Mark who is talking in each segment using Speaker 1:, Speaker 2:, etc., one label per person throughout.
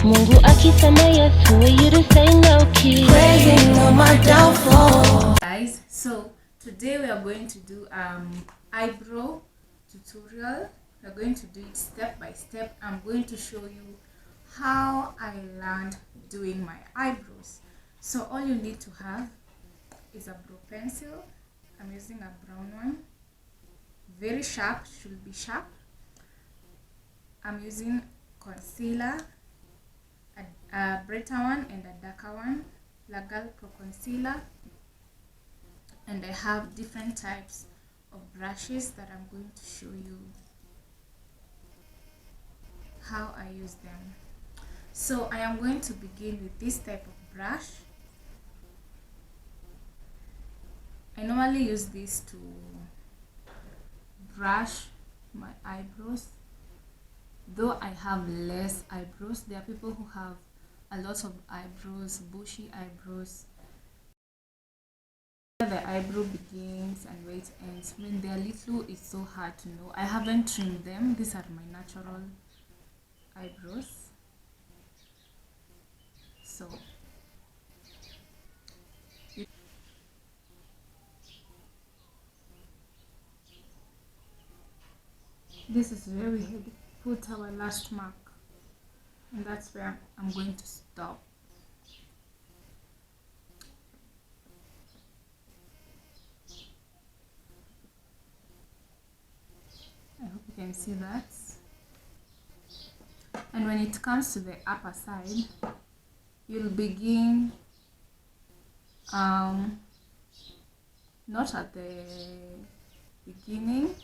Speaker 1: Mungu akisema yes, who are you to say no, kid? Praying on my downfall.
Speaker 2: Guys, so today we are going to do eyebrow tutorial. We are going to do it step by step. I'm going to show you how I learned doing my eyebrows. So all you need to have is a brow pencil. I'm using a brown one, very sharp, should be sharp. I'm using concealer, a brighter one and a darker one, Lagal Pro Concealer, and I have different types of brushes that I'm going to show you how I use them. So I am going to begin with this type of brush. I normally use this to brush my eyebrows. Though I have less eyebrows, there are people who have a lot of eyebrows, bushy eyebrows. Where the eyebrow begins and where it ends. When they are little, it's so hard to know. I haven't trimmed them. These are my natural eyebrows. So this is where we had put our last mark, and that's where I'm going to stop. I hope you can see that. And when it comes to the upper side, you'll begin not at the beginning,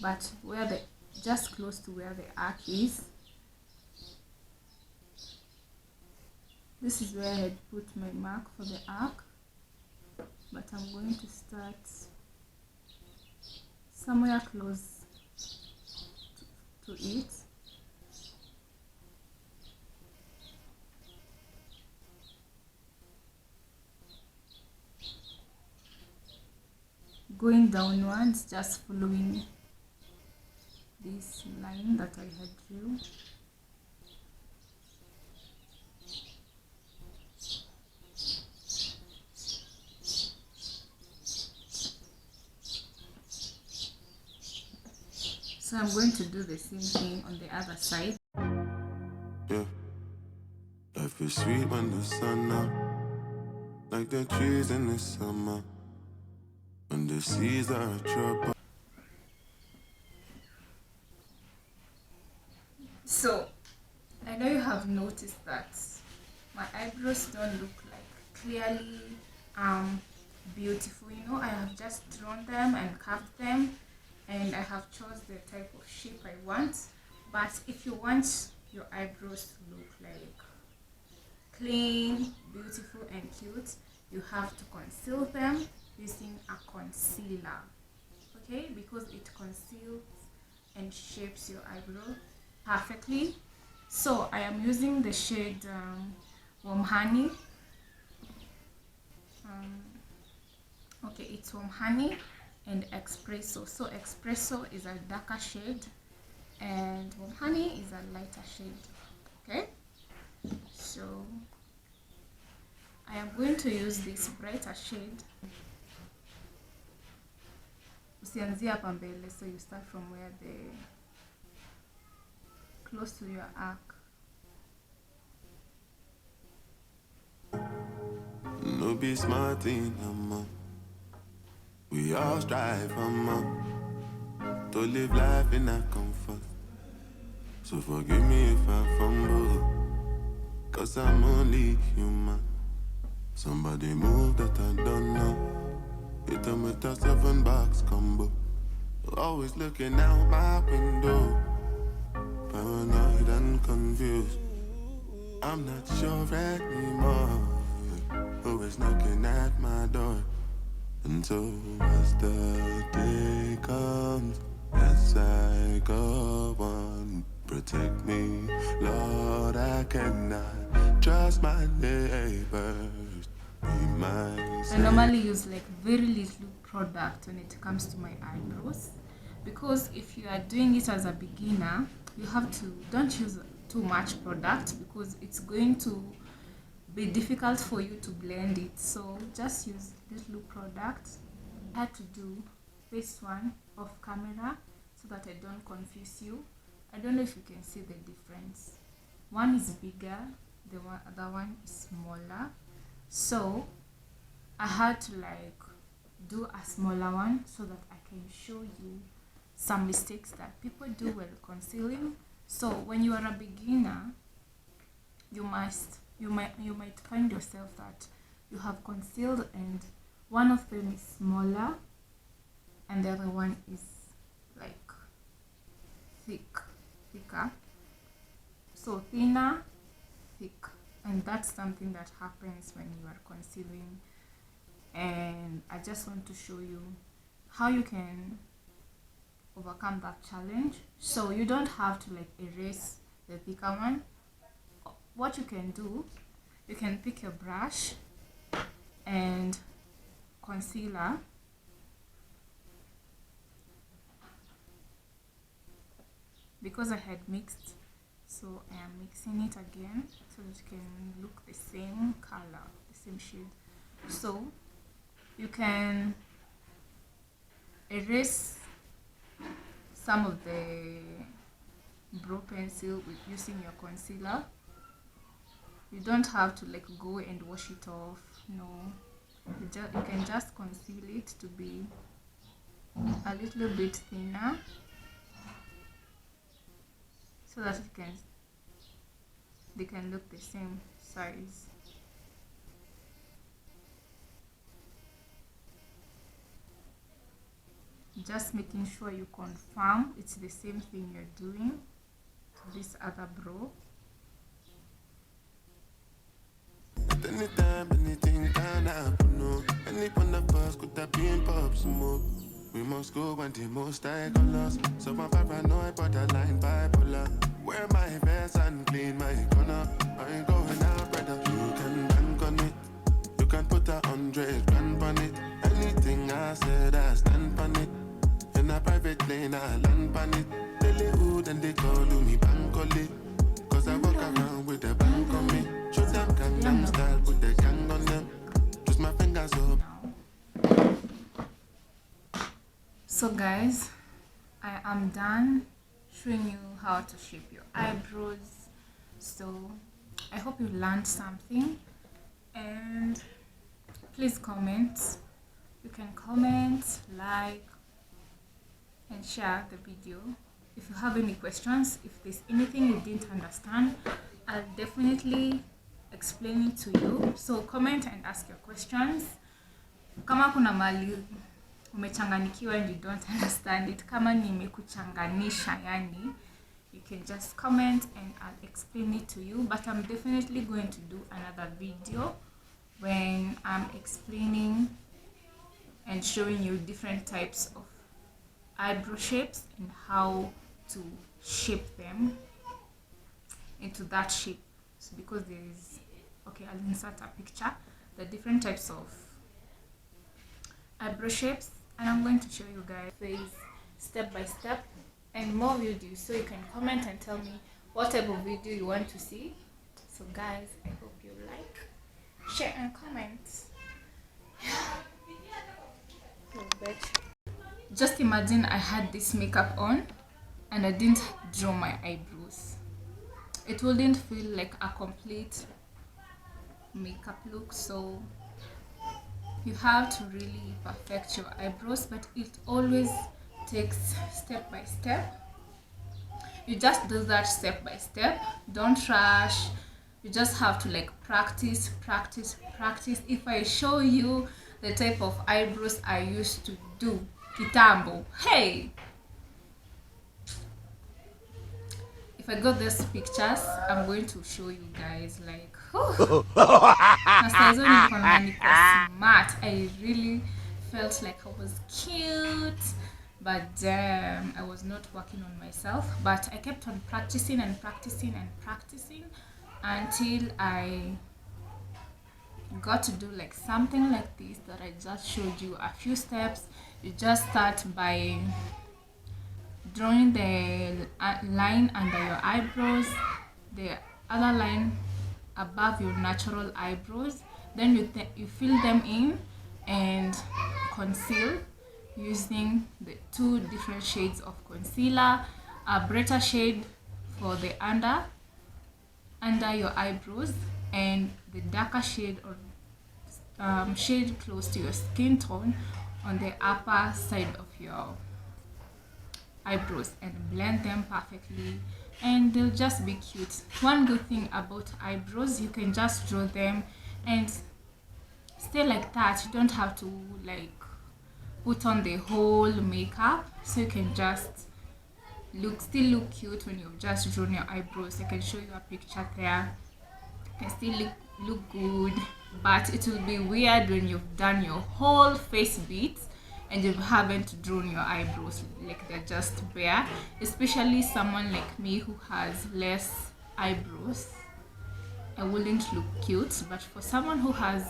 Speaker 2: but where the just close to where the arc is. This is where I had put my mark for the arc, but I'm going to start somewhere close to it. Going downwards, just following this line that I had drew. So I'm going to do the same thing on the other side.
Speaker 3: Yeah, life is sweet when the sun out, like the trees in the summer, when the seas are trouble.
Speaker 2: So I know you have noticed that my eyebrows don't look like clearly beautiful. You know, I have just drawn them and carved them, and I have chose the type of shape I want. But if you want your eyebrows to look like clean, beautiful and cute, you have to conceal them using a concealer, okay, because it conceals and shapes your eyebrow perfectly. So I am using the shade Warm Honey. Okay, it's Warm Honey and Espresso. So Espresso is a darker shade and Warm Honey is a lighter shade. Okay, so I am going to use this brighter shade. Usianzie hapa mbele, so you start from where the close to your arc.
Speaker 3: No be smart in we all strive for more, to live life in a comfort. So forgive me if I fumble, cause I'm only human. Somebody move that I don't know. Hit them with a 7-box combo. Always looking out my window, paranoid and confused. I'm not sure anymore who is knocking at my door. And so as the day comes, as I go on, protect me, Lord, I cannot trust my neighbors. Be myself.
Speaker 2: I normally use like very little product when it comes to my eyebrows, because if you are doing it as a beginner, you have to don't use too much product, because it's going to be difficult for you to blend it. So just use little product. I had to do this one off camera so that I don't confuse you. I don't know if you can see the difference. One is bigger, the other one is smaller. So I had to like do a smaller one so that I can show you some mistakes that people do while concealing. So when you are a beginner, you might find yourself that you have concealed and one of them is smaller and the other one is like thicker. So thinner, thick, and that's something that happens when you are concealing. And I just want to show you how you can overcome that challenge. So you don't have to like erase the thicker one. What you can do, you can pick your brush and concealer, because I had mixed, so I am mixing it again so that it can look the same color, the same shade. So you can erase some of the brow pencil with using your concealer. You don't have to like go and wash it off. No, you can just conceal it to be a little bit thinner so that they can look the same size. Just making sure you confirm it's the same thing you're doing to this other brow.
Speaker 3: Anytime, anything can happen, no. Any one of us could have been pop smoke. We must go and the most I colors. So I'm paranoid, borderline bipolar. Wear my vest and clean my corner. I ain't going out, brother. You can bank on it. You can put 100 grand on it. Anything I said, I stand on it. In a private lane, I land on it. They lay hood and they call me Bankole. Cause I walk around with a bank on me. Show them Gangnam style, put the gang on them. Twist my fingers up.
Speaker 2: So guys, I am done showing you how to shape your eyebrows. So I hope you learned something, and please comment. You can comment, like, and share the video. If you have any questions, if there's anything you didn't understand, I'll definitely explain it to you. So comment and ask your questions. Kama kuna mali umechanganikiwa and you don't understand it, kama nimekuchanganisha yani, you can just comment and I'll explain it to you. But I'm definitely going to do another video when I'm explaining and showing you different types of eyebrow shapes and how to shape them into that shape. So because there is, okay, I'll insert a picture, the different types of eyebrow shapes, and I'm going to show you guys this step by step and more videos. So you can comment and tell me what type of video you want to see. So guys, I hope you like, share and comment. Just imagine I had this makeup on and I didn't draw my eyebrows. It wouldn't feel like a complete makeup look. So you have to really perfect your eyebrows, but it always takes step by step. You just do that step by step. Don't rush. You just have to like practice. If I show you the type of eyebrows I used to do kitambo, hey, if I got these pictures, I'm going to show you guys like smart. I really felt like I was cute, but damn, I was not working on myself. But I kept on practicing until I got to do like something like this that I just showed you a few steps. You just start by drawing the line under your eyebrows, the other line above your natural eyebrows. Then you fill them in and conceal using the two different shades of concealer, a brighter shade for the under your eyebrows, and the darker shade or shade close to your skin tone on the upper side of your eyebrows, and blend them perfectly, and they'll just be cute. One good thing about eyebrows, you can just draw them and stay like that. You don't have to like put on the whole makeup, so you can just still look cute when you've just drawn your eyebrows. I can show you a picture there. You can still look good, but it will be weird when you've done your whole face bit and you haven't drawn your eyebrows, like they're just bare. Especially someone like me who has less eyebrows, I wouldn't look cute. But for someone who has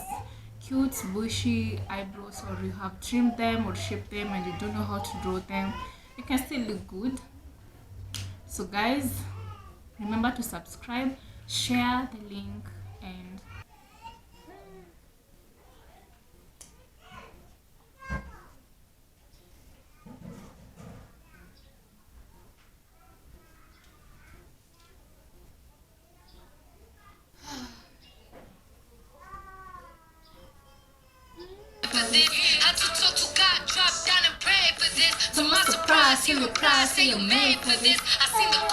Speaker 2: cute bushy eyebrows, or you have trimmed them or shaped them and you don't know how to draw them, you can still look good. So guys, remember to subscribe, share the link, and
Speaker 1: had to talk to God, drop down and pray for this. To my surprise, he replied, say you're made for this. I seen the